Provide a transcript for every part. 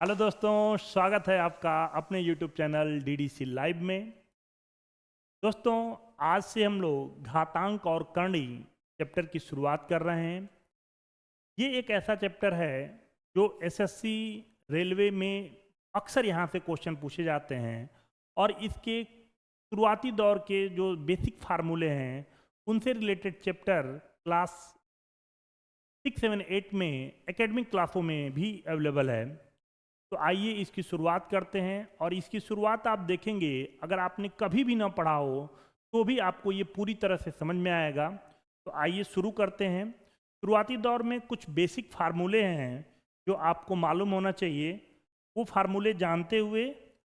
Hello दोस्तों, स्वागत है आपका अपने YouTube चैनल DDC लाइव में। दोस्तों, आज से हम लोग घातांक और करणी चैप्टर की शुरुआत कर रहे हैं। ये एक ऐसा चैप्टर है जो एसएससी रेलवे में अक्सर यहाँ से क्वेश्चन पूछे जाते हैं और इसके शुरुआती दौर के जो बेसिक फार्मूले हैं उनसे रिलेटेड चैप्टर क्लास 6, 7, 8 में एकेडमिक क्लासों में भी अवेलेबल है। तो आइए इसकी शुरुआत करते हैं और इसकी शुरुआत आप देखेंगे, अगर आपने कभी भी ना पढ़ा हो तो भी आपको ये पूरी तरह से समझ में आएगा। तो आइए शुरू करते हैं। शुरुआती दौर में कुछ बेसिक फार्मूले हैं जो आपको मालूम होना चाहिए। वो फार्मूले जानते हुए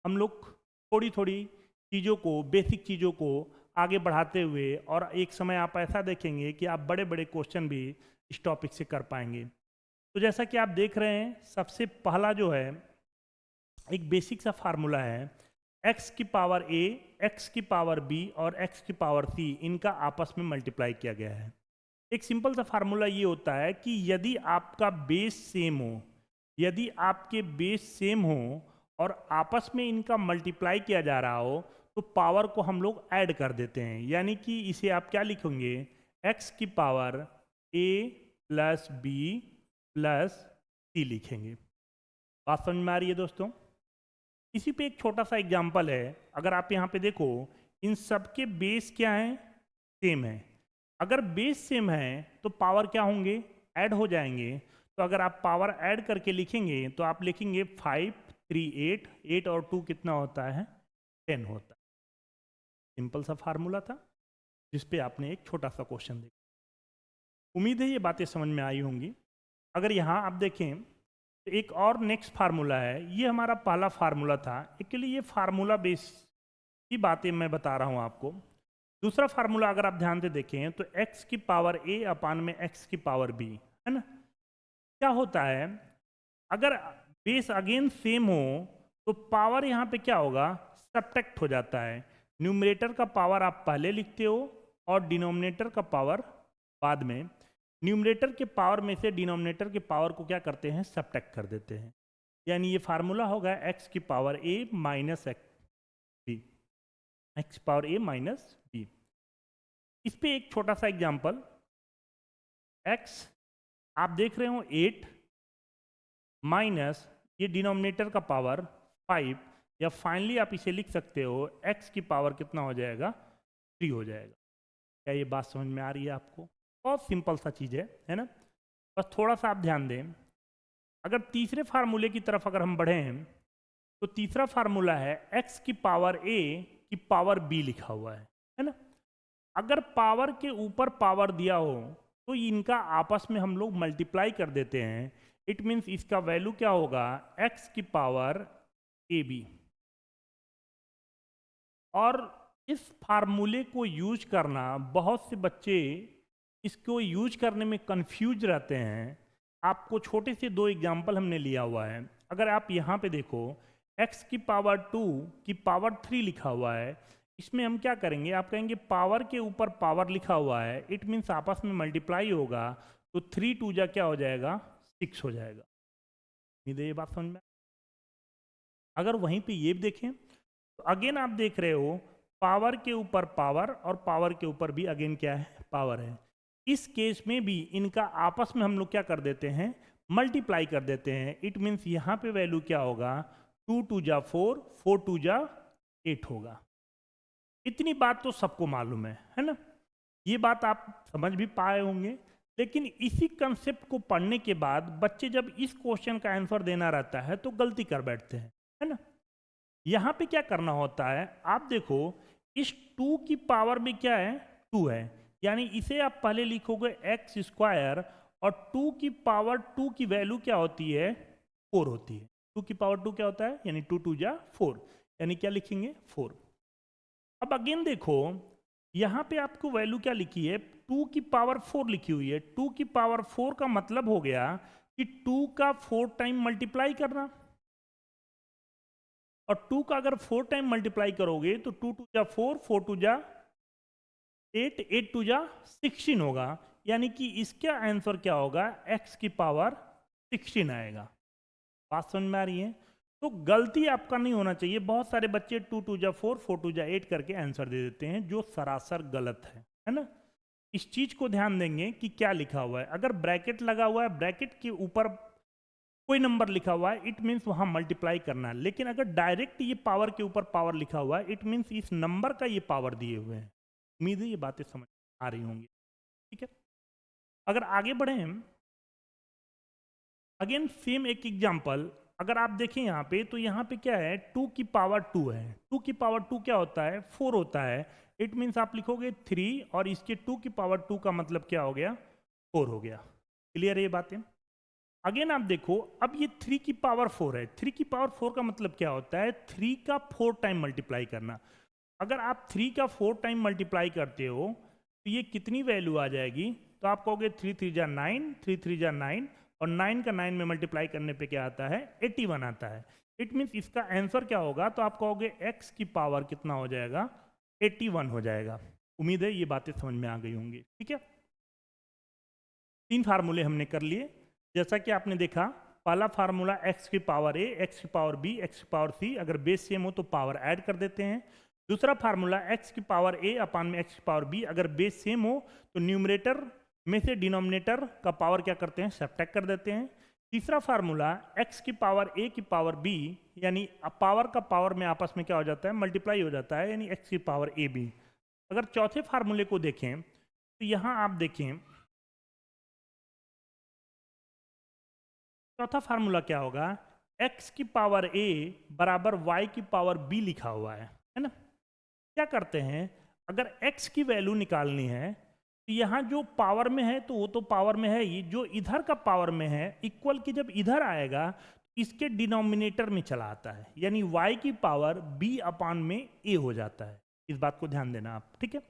हम लोग थोड़ी थोड़ी चीज़ों को, बेसिक चीज़ों को आगे बढ़ाते हुए, और एक समय आप ऐसा देखेंगे कि आप बड़े बड़े क्वेश्चन भी इस टॉपिक से कर पाएंगे। तो जैसा कि आप देख रहे हैं, सबसे पहला जो है एक बेसिक सा फार्मूला है, x की पावर a, x की पावर b और x की पावर c, इनका आपस में मल्टीप्लाई किया गया है। एक सिंपल सा फार्मूला ये होता है कि यदि आपका बेस सेम हो, यदि आपके बेस सेम हो और आपस में इनका मल्टीप्लाई किया जा रहा हो तो पावर को हम लोग ऐड कर देते हैं। यानी कि इसे आप क्या लिखेंगे, x की power a plus b plus c लिखेंगे। बात समझ में आ रही है दोस्तों? इसी पे एक छोटा सा एग्जांपल है। अगर आप यहाँ पे देखो, इन सब के बेस क्या हैं, सेम है। अगर बेस सेम है तो पावर क्या होंगे, ऐड हो जाएंगे। तो अगर आप पावर ऐड करके लिखेंगे तो आप लिखेंगे 5, 3, 8, 8 और 2 कितना होता है, 10 होता है। सिंपल सा फार्मूला था जिसपे आपने एक छोटा सा क्वेश्चन देखा। उम्मीद है ये बातें समझ में आई होंगी। अगर यहाँ आप देखें तो एक और नेक्स्ट फार्मूला है। ये हमारा पहला फार्मूला था। एक्चुअली ये फार्मूला बेस की बातें मैं बता रहा हूँ आपको। दूसरा फार्मूला अगर आप ध्यान से देखें तो x की पावर a अपान में x की पावर b है ना। क्या होता है, अगर बेस अगेन सेम हो तो पावर यहाँ पे क्या होगा, सब्ट्रैक्ट हो जाता है। न्यूमरेटर का पावर आप पहले लिखते हो और डिनोमिनेटर का पावर बाद में। न्यूमरेटर के पावर में से डिनोमिनेटर के पावर को क्या करते हैं, सब्ट्रैक्ट कर देते हैं। यानी ये फार्मूला होगा x की power a minus b, x power a minus b. इस पे एक छोटा सा एग्जांपल, x आप देख रहे हो 8 माइनस ये डिनोमिनेटर का पावर 5, या फाइनली आप इसे लिख सकते हो x की पावर कितना हो जाएगा, 3 हो जाएगा। क्या ये बात समझ में आ रही है आपको? बहुत सिंपल सा चीज़ है ना। बस थोड़ा सा आप ध्यान दें। अगर तीसरे फार्मूले की तरफ अगर हम बढ़ें तो तीसरा फार्मूला है x की पावर a की पावर b लिखा हुआ है ना। अगर पावर के ऊपर पावर दिया हो तो इनका आपस में हम लोग मल्टीप्लाई कर देते हैं। इट मीन्स इसका वैल्यू क्या होगा, x की पावर ए बी। और इस फार्मूले को यूज करना, बहुत से बच्चे इसको यूज करने में कंफ्यूज रहते हैं। आपको छोटे से दो एग्जाम्पल हमने लिया हुआ है। अगर आप यहाँ पे देखो, x की पावर 2 की पावर 3 लिखा हुआ है। इसमें हम क्या करेंगे, आप कहेंगे पावर के ऊपर पावर लिखा हुआ है, इट मीन्स आपस में मल्टीप्लाई होगा तो 3 2 जा क्या हो जाएगा, 6 हो जाएगा। नहीं, ये बात समझ में? अगर वहीं पे ये देखें तो अगेन आप देख रहे हो पावर के ऊपर पावर और पावर के ऊपर भी अगेन क्या है, पावर है। इस केस में भी इनका आपस में हम लोग क्या कर देते हैं, मल्टीप्लाई कर देते हैं। इट मीन्स यहाँ पे वैल्यू क्या होगा, 2 2 जा 4, 4 2 जा 8 होगा। इतनी बात तो सबको मालूम है ना। ये बात आप समझ भी पाए होंगे। लेकिन इसी कंसेप्ट को पढ़ने के बाद बच्चे जब इस क्वेश्चन का आंसर देना रहता है तो गलती कर बैठते हैं, है ना। यहाँ पे क्या करना होता है, आप देखो इस 2 की पावर में क्या है, 2 है। यानी इसे आप पहले लिखोगे एक्स स्क्वायर, और 2 की पावर 2 की वैल्यू क्या होती है, 4 होती है। 2 की पावर 2 क्या होता है, यानी 2 2 जा 4, यानी क्या लिखेंगे, 4। अब अगेन देखो, यहाँ पे आपको वैल्यू क्या लिखी है, 2 की पावर 4 लिखी हुई है। 2 की पावर 4 का मतलब हो गया कि 2 का 4 टाइम मल्टीप्लाई करना, और 2 का अगर 4 टाइम मल्टीप्लाई करोगे तो 2 2 जा 4, 4 2 जा 8, 8 2 जा 16 होगा। यानी कि इसका आंसर क्या होगा, x की पावर 16 आएगा। बात समझ में आ रही है? तो गलती आपका नहीं होना चाहिए। बहुत सारे बच्चे 2 2 जा 4 4 2 जा 8 करके आंसर दे देते हैं, जो सरासर गलत है ना। इस चीज को ध्यान देंगे कि क्या लिखा हुआ है। अगर ब्रैकेट लगा हुआ है, ब्रैकेट के ऊपर कोई नंबर लिखा हुआ है, इट मीन्स वहां मल्टीप्लाई करना है। लेकिन अगर डायरेक्ट ये पावर के ऊपर पावर लिखा हुआ है, इट मीन्स इस नंबर का ये पावर दिए हुए हैं। उम्मीद है ये बातें समझ आ रही होंगी, ठीक है। अगर आगे बढ़े, अगेन सेम एक एग्जांपल अगर आप देखें यहाँ पे, तो यहाँ पे क्या है, 2 की पावर 2 है। 2 की पावर 2 क्या होता है, 4 होता है। इट मीन्स आप लिखोगे 3 और इसके 2 की पावर 2 का मतलब क्या हो गया, 4 हो गया। क्लियर है ये बातें? अगेन आप देखो, अब ये 3 की पावर 4 है। 3 की पावर 4 का मतलब क्या होता है, 3 का 4 टाइम मल्टीप्लाई करना। अगर आप 3 का 4 टाइम मल्टीप्लाई करते हो तो ये कितनी वैल्यू आ जाएगी, तो आप कहोगे 3 3 जा 9, 3 3 जा 9, और 9 का 9 में मल्टीप्लाई करने पे क्या आता है, 81 आता है। इट मीन्स इसका आंसर क्या होगा, तो आप कहोगे x की पावर कितना हो जाएगा, 81 हो जाएगा। उम्मीद है ये बातें समझ में आ गई होंगी, ठीक है। 3 फार्मूले हमने कर लिए। जैसा कि आपने देखा, पहला फार्मूला x की पावर a, x की पावर b, x की पावर c, अगर बेस सेम हो तो पावर ऐड कर देते हैं। दूसरा फार्मूला x की पावर a अपान में x की पावर b, अगर बेस सेम हो तो न्यूमरेटर में से डिनोमिनेटर का पावर क्या करते हैं, सब्ट्रैक्ट कर देते हैं। तीसरा फार्मूला x की पावर a की पावर b, यानी पावर का पावर में आपस में क्या हो जाता है, मल्टीप्लाई हो जाता है, यानी x की पावर a b। अगर चौथे फार्मूले को देखें तो यहां आप देखें, चौथा फार्मूला क्या होगा, x की पावर a बराबर y की पावर b लिखा हुआ है ना। क्या करते हैं, अगर x की वैल्यू निकालनी है तो यहाँ जो पावर में है तो वो तो पावर में है ही, जो इधर का पावर में है इक्वल की जब इधर आएगा इसके डिनोमिनेटर में चला आता है, यानी y की पावर b अपान में a हो जाता है। इस बात को ध्यान देना आप, ठीक है।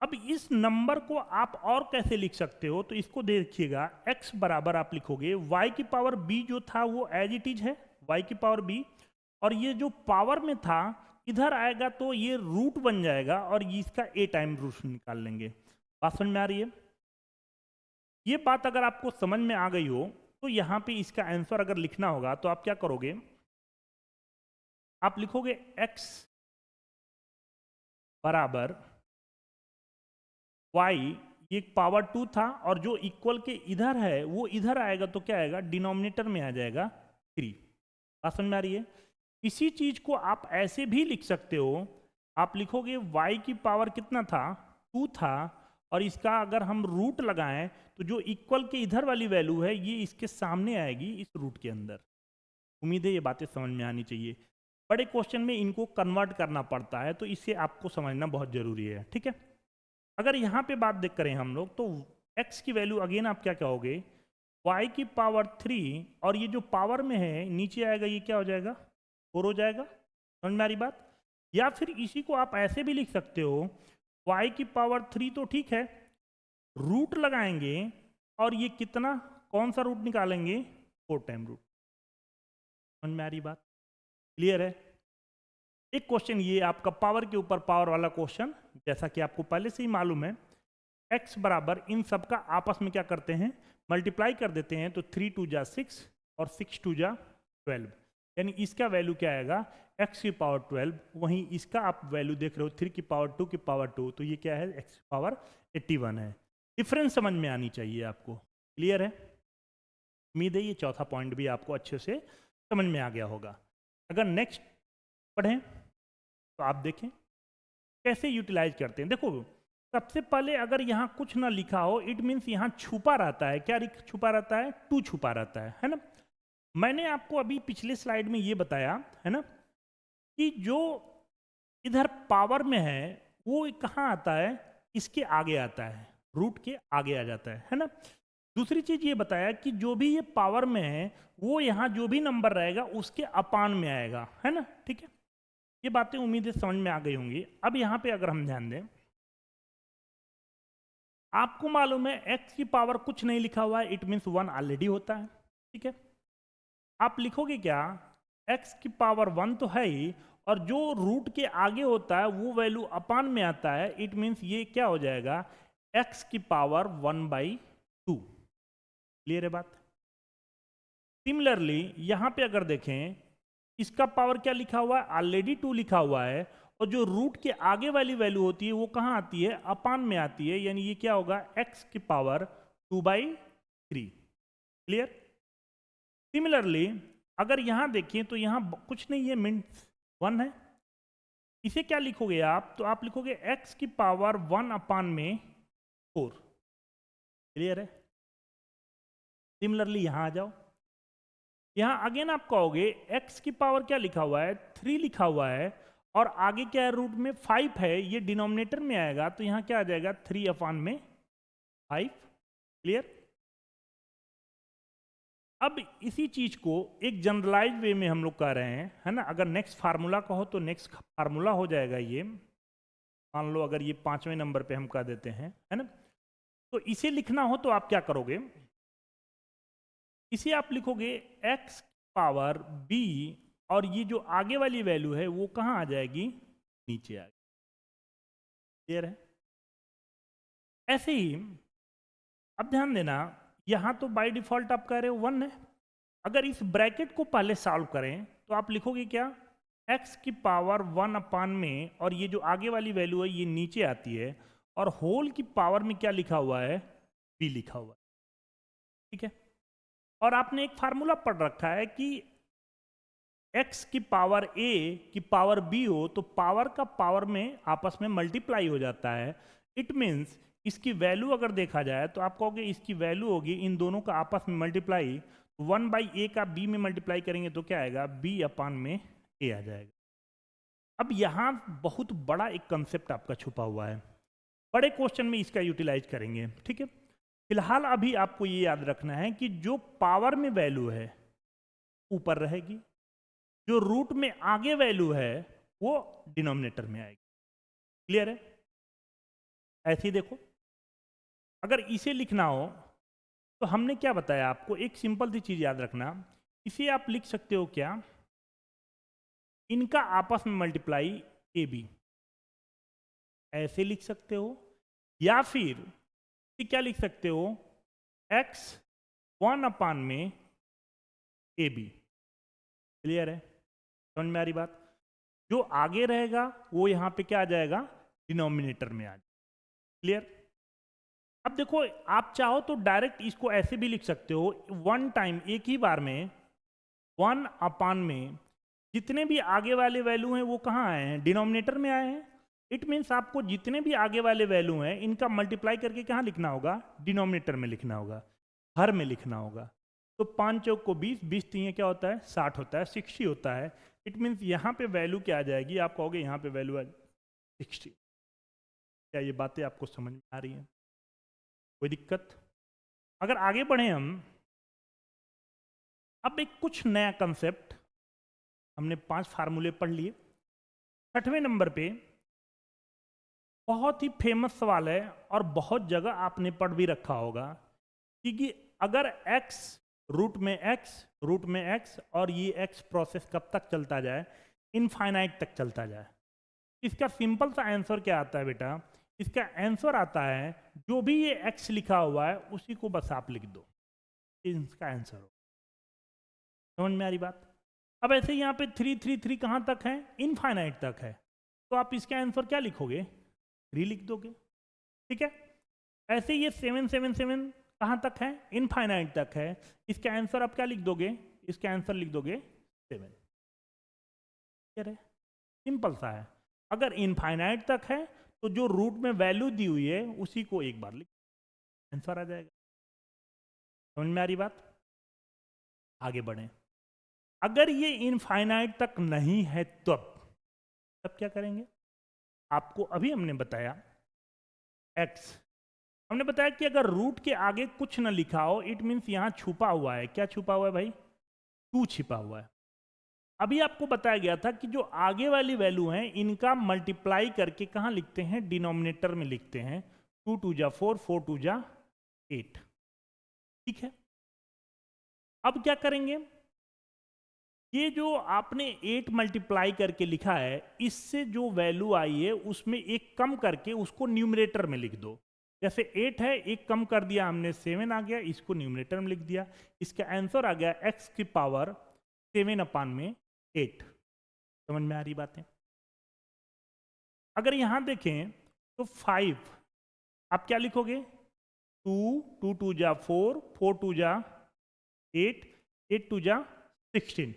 अब इस नंबर को आप और कैसे लिख सकते हो, तो इसको देखिएगा, x बराबर आप लिखोगे y की पावर b, जो था वो एज इट इज है y की पावर b, और ये जो पावर में था इधर आएगा तो ये रूट बन जाएगा और इसका a टाइम रूट निकाल लेंगे। बात समझ में आ रही है? ये बात अगर आपको समझ में आ गई हो तो यहां पे इसका आंसर अगर लिखना होगा तो आप क्या करोगे, आप लिखोगे x बराबर y, ये पावर 2 था और जो इक्वल के इधर है वो इधर आएगा तो क्या आएगा, डिनोमिनेटर में आ जाएगा 3। बात समझ में आ रही है? इसी चीज को आप ऐसे भी लिख सकते हो, आप लिखोगे y की पावर कितना था, 2 था, और इसका अगर हम रूट लगाएं तो जो इक्वल के इधर वाली वैल्यू है ये इसके सामने आएगी इस रूट के अंदर। उम्मीद है ये बातें समझ में आनी चाहिए। बड़े क्वेश्चन में इनको कन्वर्ट करना पड़ता है तो इसे आपको समझना बहुत जरूरी है, ठीक है। अगर यहाँ पे बात देख करें हम लोग तो x की वैल्यू अगेन आप क्या कहोगे, y की पावर 3, और ये जो पावर में है नीचे आएगा ये क्या हो जाएगा, 4 हो जाएगा। समझ में आ रही बात? या फिर इसी को आप ऐसे भी लिख सकते हो, y की पावर 3 तो ठीक है, रूट लगाएंगे और ये कितना, कौन सा रूट निकालेंगे, 4 टाइम रूट। समझ में आ रही बात? क्लियर है? एक क्वेश्चन ये आपका पावर के ऊपर पावर वाला क्वेश्चन, जैसा कि आपको पहले से ही मालूम है, x बराबर इन सब का आपस में क्या करते हैं, मल्टीप्लाई कर देते हैं, तो 3 2 जा 6 और 6 2 जा 12, यानी इसका वैल्यू क्या आएगा, x की पावर 12। वहीं इसका आप वैल्यू देख रहे हो 3 की पावर 2 की पावर 2, तो ये क्या है, x की पावर 81 है। डिफरेंस समझ में आनी चाहिए आपको। क्लियर है? उम्मीद है ये चौथा पॉइंट भी आपको अच्छे से समझ में आ गया होगा। अगर नेक्स्ट पढ़ें तो आप देखें कैसे यूटिलाइज करते हैं। देखो सबसे पहले अगर यहाँ कुछ ना लिखा हो, इट मीन्स यहाँ छुपा रहता है, क्या छुपा रहता है, 2 छुपा रहता है ना। मैंने आपको अभी पिछले स्लाइड में ये बताया है ना कि जो इधर पावर में है वो कहाँ आता है, इसके आगे आता है, रूट के आगे आ जाता है ना। दूसरी चीज ये बताया कि जो भी ये पावर में है वो यहाँ जो भी नंबर रहेगा उसके अपान में आएगा, है ना, ठीक है। ये बातें उम्मीद है समझ में आ गई होंगी। अब यहाँ पे अगर हम ध्यान दें, आपको मालूम है x की पावर कुछ नहीं लिखा हुआ है, इट मीन्स 1 ऑलरेडी होता है, ठीक है। आप लिखोगे क्या, x की पावर 1 तो है ही, और जो रूट के आगे होता है वो वैल्यू अपान में आता है, इट मीन्स ये क्या हो जाएगा, x की पावर 1/2। क्लियर है बात? सिमिलरली यहां पे अगर देखें, इसका पावर क्या लिखा हुआ है, ऑलरेडी 2 लिखा हुआ है, और जो रूट के आगे वाली वैल्यू होती है वो कहां आती है, अपान में आती है, यानी ये क्या होगा, x की पावर 2/3। क्लियर। सिमिलरली अगर यहां देखें तो यहां कुछ नहीं है, मीन्स 1 है। इसे क्या लिखोगे आप, तो आप लिखोगे x की पावर 1/4। क्लियर है। सिमिलरली यहां आ जाओ, यहां अगेन आप कहोगे x की पावर क्या लिखा हुआ है, 3 लिखा हुआ है, और आगे क्या है, रूट में 5 है, ये डिनोमिनेटर में आएगा, तो यहां क्या आ जाएगा, 3/5। क्लियर। अब इसी चीज को एक जनरलाइज वे में हम लोग कह रहे हैं, है ना। अगर नेक्स्ट फार्मूला कहो तो नेक्स्ट फार्मूला हो जाएगा ये, मान लो अगर ये 5वें नंबर पे हम कह देते हैं, है ना, तो इसे लिखना हो तो आप क्या करोगे, इसे आप लिखोगे x पावर b, और ये जो आगे वाली वैल्यू है वो कहां आ जाएगी, नीचे आ जाएगी। क्लियर है। ऐसे ही अब ध्यान देना, यहां तो बाय डिफॉल्ट आप कह रहे हो 1 है। अगर इस ब्रैकेट को पहले सॉल्व करें तो आप लिखोगे क्या, x की पावर 1 में, और ये जो आगे वाली वैल्यू है ये नीचे आती है, और होल की पावर में क्या लिखा हुआ है, b लिखा हुआ है। ठीक है। और आपने एक फार्मूला पढ़ रखा है कि x की पावर a की पावर b हो तो पावर का पावर में आपस में मल्टीप्लाई हो जाता है। इट मीन्स इसकी वैल्यू अगर देखा जाए तो आप कहोगे इसकी वैल्यू होगी इन दोनों का आपस में मल्टीप्लाई, 1/a का b में मल्टीप्लाई करेंगे तो क्या आएगा, b/a आ जाएगा। अब यहां बहुत बड़ा एक कंसेप्ट आपका छुपा हुआ है, बड़े क्वेश्चन में इसका यूटिलाइज करेंगे। ठीक है। फिलहाल अभी आपको ये याद रखना है कि जो पावर में वैल्यू है ऊपर रहेगी, जो रूट में आगे वैल्यू है वो डिनोमिनेटर में आएगी। क्लियर है। ऐसे ही देखो, अगर इसे लिखना हो तो हमने क्या बताया आपको, एक सिंपल सी चीज याद रखना, इसे आप लिख सकते हो क्या, इनका आपस में मल्टीप्लाई ab, ऐसे लिख सकते हो, या फिर क्या लिख सकते हो, x 1 में ab। क्लियर है। समझ में आ रही बात। जो आगे रहेगा वो यहां पे क्या आ जाएगा, डिनोमिनेटर में आ जाएगा। क्लियर। अब देखो, आप चाहो तो डायरेक्ट इसको ऐसे भी लिख सकते हो, 1 टाइम, एक ही बार में 1 में जितने भी आगे वाले वैल्यू हैं वो कहाँ आए हैं, डिनोमिनेटर में आए हैं। इट मीन्स आपको जितने भी आगे वाले वैल्यू हैं इनका मल्टीप्लाई करके कहाँ लिखना होगा, डिनोमिनेटर में लिखना होगा, हर में लिखना होगा। तो 5 चौक को 20, 20 तीन क्या होता है, 60 होता है, 60 होता है। इट मीन्स यहाँ पे वैल्यू क्या आ जाएगी, आप कहोगे यहाँ पे वैल्यू आ 60। क्या ये बातें आपको समझ में आ रही हैं, कोई दिक्कत। अगर आगे बढ़े हम, अब एक कुछ नया कंसेप्ट, हमने 5 फार्मूले पढ़ लिए। 6वें नंबर पे बहुत ही फेमस सवाल है और बहुत जगह आपने पढ़ भी रखा होगा कि अगर x रूट में x और ये x प्रोसेस कब तक चलता जाए, इनफाइनाइट तक चलता जाए। इसका सिंपल सा आंसर क्या आता है बेटा, इसका आंसर आता है जो भी ये x लिखा हुआ है उसी को बस आप लिख दो, इसका आंसर हो। समझ में आ रही बात। अब ऐसे यहाँ पे 3 3 3 कहाँ तक है, इनफाइनाइट तक है, तो आप इसका आंसर क्या लिखोगे, 3 लिख दोगे। ठीक है। ऐसे ये 7 7 7 कहाँ तक है, इनफाइनाइट तक है, इसका आंसर आप क्या लिख दोगे, इसका आंसर लिख दोगे 7। क्या है, सिंपल सा है। अगर इनफाइनाइट तक है तो जो रूट में वैल्यू दी हुई है उसी को एक बार लिख, आंसर आ जाएगा। समझ में आ रही बात। आगे बढ़े। अगर ये इनफाइनाइट तक नहीं है तब क्या करेंगे, आपको अभी हमने बताया x, हमने बताया कि अगर रूट के आगे कुछ ना लिखा हो, इट मीन्स यहां छुपा हुआ है, क्या छुपा हुआ है भाई, 2 छिपा हुआ है। अभी आपको बताया गया था कि जो आगे वाली वैल्यू है इनका मल्टीप्लाई करके कहां लिखते हैं, डिनोमिनेटर में लिखते हैं। 2 2 जा 4, 4 2 जा 8। ठीक है। अब क्या करेंगे, ये जो आपने 8 मल्टीप्लाई करके लिखा है, इससे जो वैल्यू आई है उसमें एक कम करके उसको न्यूमरेटर में लिख दो। जैसे 8 है, एक कम कर दिया हमने, 7 आ गया, इसको न्यूमरेटर में लिख दिया। इसका आंसर आ गया x की पावर 7/8। समझ में आ रही बातें? अगर यहां देखें तो 5 आप क्या लिखोगे? 2, 2 2 जा 4, 4 2 जा 8, 8 2 जा 16।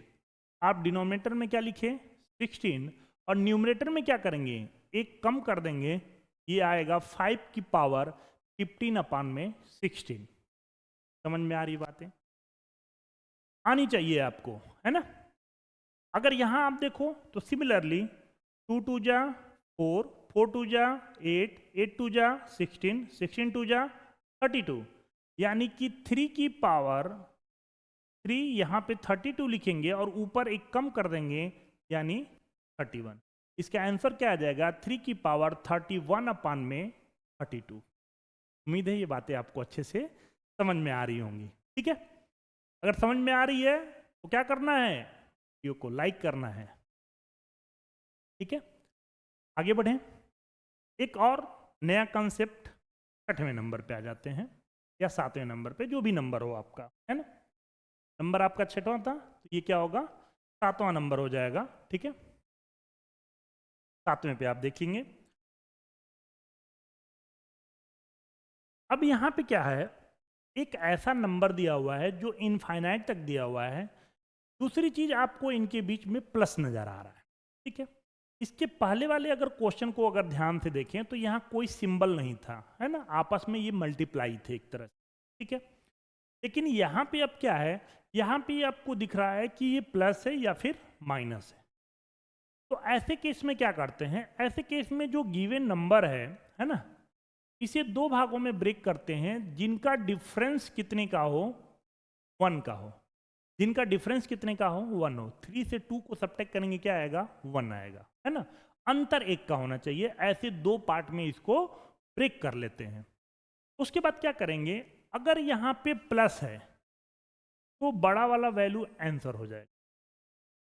आप डिनोमिनेटर में क्या लिखे? 16, और न्यूमरेटर में क्या करेंगे? एक कम कर देंगे, ये आएगा 5 की पावर 15/16। समझ में आ रही बातें? आनी चाहिए आपको, है ना? अगर यहां आप देखो तो सिमिलरली 2 2 जा 4, 4 2 जा 8, 8 2 जा 16, 16 2 जा 32, यानी कि 3 की पावर 3 यहाँ पे 32 लिखेंगे और ऊपर एक कम कर देंगे, यानी 31। इसका आंसर क्या आ जाएगा? 3 की पावर 31/32। उम्मीद है ये बातें आपको अच्छे से समझ में आ रही होंगी। ठीक है, अगर समझ में आ रही है तो क्या करना है? वीडियो को लाइक करना है। ठीक है, आगे बढ़ें। एक और नया कंसेप्ट 6वें नंबर पे आ जाते हैं, या 7वें नंबर पे, जो भी नंबर हो आपका, है ना? नंबर आपका 6वां था, तो ये क्या होगा? 7वां नंबर हो जाएगा। ठीक है, 7वें पे आप देखेंगे। अब यहां पे क्या है? एक ऐसा नंबर दिया हुआ है जो इनफाइनाइट तक दिया हुआ है। दूसरी चीज, आपको इनके बीच में प्लस नजर आ रहा है। ठीक है, इसके पहले वाले अगर क्वेश्चन को अगर ध्यान से देखें तो यहाँ कोई सिंबल नहीं था, है ना? आपस में ये मल्टीप्लाई थे एक तरह से। ठीक है, लेकिन यहाँ पे अब क्या है? यहाँ पे आपको दिख रहा है कि ये प्लस है या फिर माइनस है। तो ऐसे केस में क्या करते हैं? ऐसे केस में जो गिवन नंबर है ना, इसे दो भागों में ब्रेक करते हैं जिनका डिफरेंस कितने का हो? 1 का हो। जिनका डिफरेंस कितने का हो? 1 हो। 3 से 2 को सब्ट्रैक्ट करेंगे, क्या आएगा? 1 आएगा, है ना? अंतर 1 का होना चाहिए। ऐसे दो पार्ट में इसको ब्रेक कर लेते हैं। उसके बाद क्या करेंगे? अगर यहाँ पे प्लस है तो बड़ा वाला वैल्यू आंसर हो जाएगा,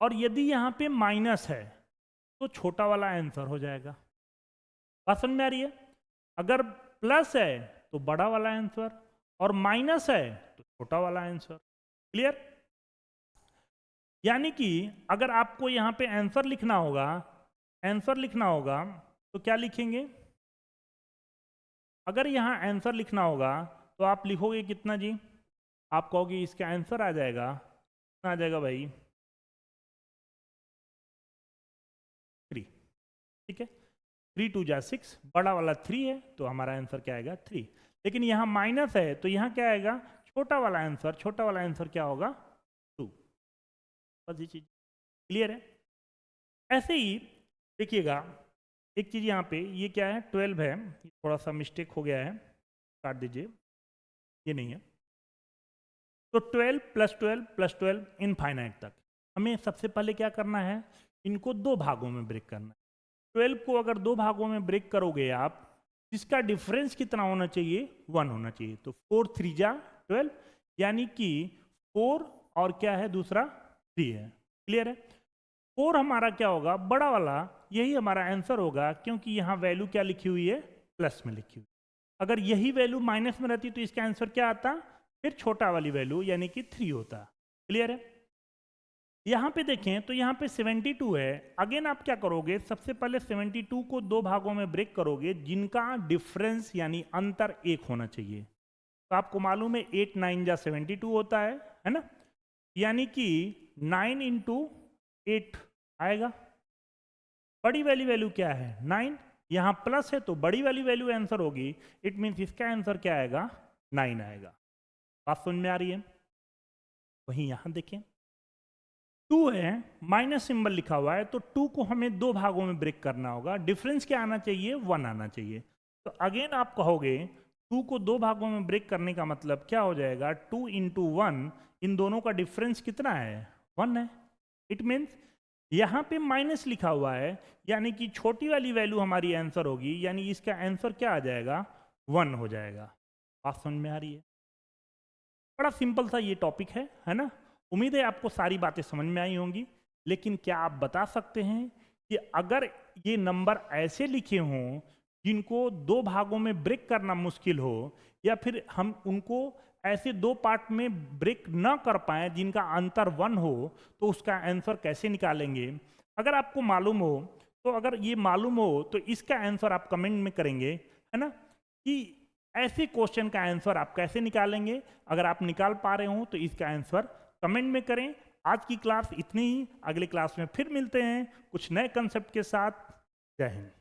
और यदि यहाँ पे माइनस है तो छोटा वाला आंसर हो जाएगा। बात समझ में आ रही है? अगर प्लस है तो बड़ा वाला आंसर, और माइनस है तो छोटा वाला आंसर। क्लियर? यानी कि अगर आपको यहां पे आंसर लिखना होगा, तो क्या लिखेंगे? अगर यहां आंसर लिखना होगा तो आप लिखोगे कितना जी? आप कहोगे इसका आंसर आ जाएगा, आ जाएगा भाई 3। ठीक है, 3 2 जा 6, बड़ा वाला 3 है तो हमारा आंसर क्या आएगा? 3। लेकिन यहाँ माइनस है तो यहाँ क्या आएगा? छोटा वाला आंसर। छोटा वाला आंसर क्या होगा? 2। बस ये चीज क्लियर है? ऐसे ही देखिएगा, एक चीज यहाँ पे, ये क्या है? 12 है, थोड़ा सा मिस्टेक हो गया है, काट दीजिए, ये नहीं है। तो 12 + 12 + 12 इनफाइनाइट तक हमें सबसे पहले क्या करना है? इनको दो भागों में ब्रेक करना है। 12 को अगर दो भागों में ब्रेक करोगे आप, इसका डिफरेंस कितना होना चाहिए? 1 होना चाहिए। तो 4 3 जा 12, यानी कि 4 और क्या है? दूसरा 3 है। क्लियर है? 4 हमारा क्या होगा? बड़ा वाला, यही हमारा आंसर होगा, क्योंकि यहाँ वैल्यू क्या लिखी हुई है? प्लस में लिखी हुई। अगर यही वैल्यू माइनस में रहती तो इसका आंसर क्या आता? फिर छोटा वाली वैल्यू यानी कि 3 होता। क्लियर है? यहाँ पे देखें तो यहाँ पे 72 है। अगेन आप क्या करोगे? सबसे पहले 72 को दो भागों में ब्रेक करोगे जिनका डिफरेंस यानी अंतर 1 होना चाहिए। तो आपको मालूम है 8 9 जा 72 होता है ना? यानी कि 9 × 8 आएगा। बड़ी वाली वैल्यू क्या है? 9। यहाँ प्लस है तो बड़ी वाली वैल्यू आंसर होगी। इट मीन्स इसका आंसर क्या आएगा? 9 आएगा। बात समझ में आ रही है? वहीं यहां देखें 2 है, माइनस सिंबल लिखा हुआ है, तो 2 को हमें दो भागों में ब्रेक करना होगा। डिफरेंस क्या आना चाहिए? 1 आना चाहिए। तो अगेन आप कहोगे 2 को दो भागों में ब्रेक करने का मतलब क्या हो जाएगा? 2 × 1, इन दोनों का डिफरेंस कितना है? 1 है। इट मीन्स यहाँ पे माइनस लिखा हुआ है, यानी कि छोटी वाली वैल्यू हमारी आंसर होगी, यानी इसका आंसर क्या आ जाएगा? 1 हो जाएगा। बात समझ में आ रही है? बड़ा सिंपल सा ये टॉपिक है ना? उम्मीद है आपको सारी बातें समझ में आई होंगी। लेकिन क्या आप बता सकते हैं कि अगर ये नंबर ऐसे लिखे हों जिनको दो भागों में ब्रेक करना मुश्किल हो, या फिर हम उनको ऐसे दो पार्ट में ब्रेक ना कर पाए जिनका अंतर 1 हो, तो उसका आंसर कैसे निकालेंगे? अगर आपको मालूम हो, तो अगर ये मालूम हो तो इसका आंसर आप कमेंट में करेंगे, है ना, कि ऐसे क्वेश्चन का आंसर आप कैसे निकालेंगे। अगर आप निकाल पा रहे हो तो इसका आंसर कमेंट में करें। आज की क्लास इतनी ही, अगले क्लास में फिर मिलते हैं कुछ नए कंसेप्ट के साथ। जय हिंद।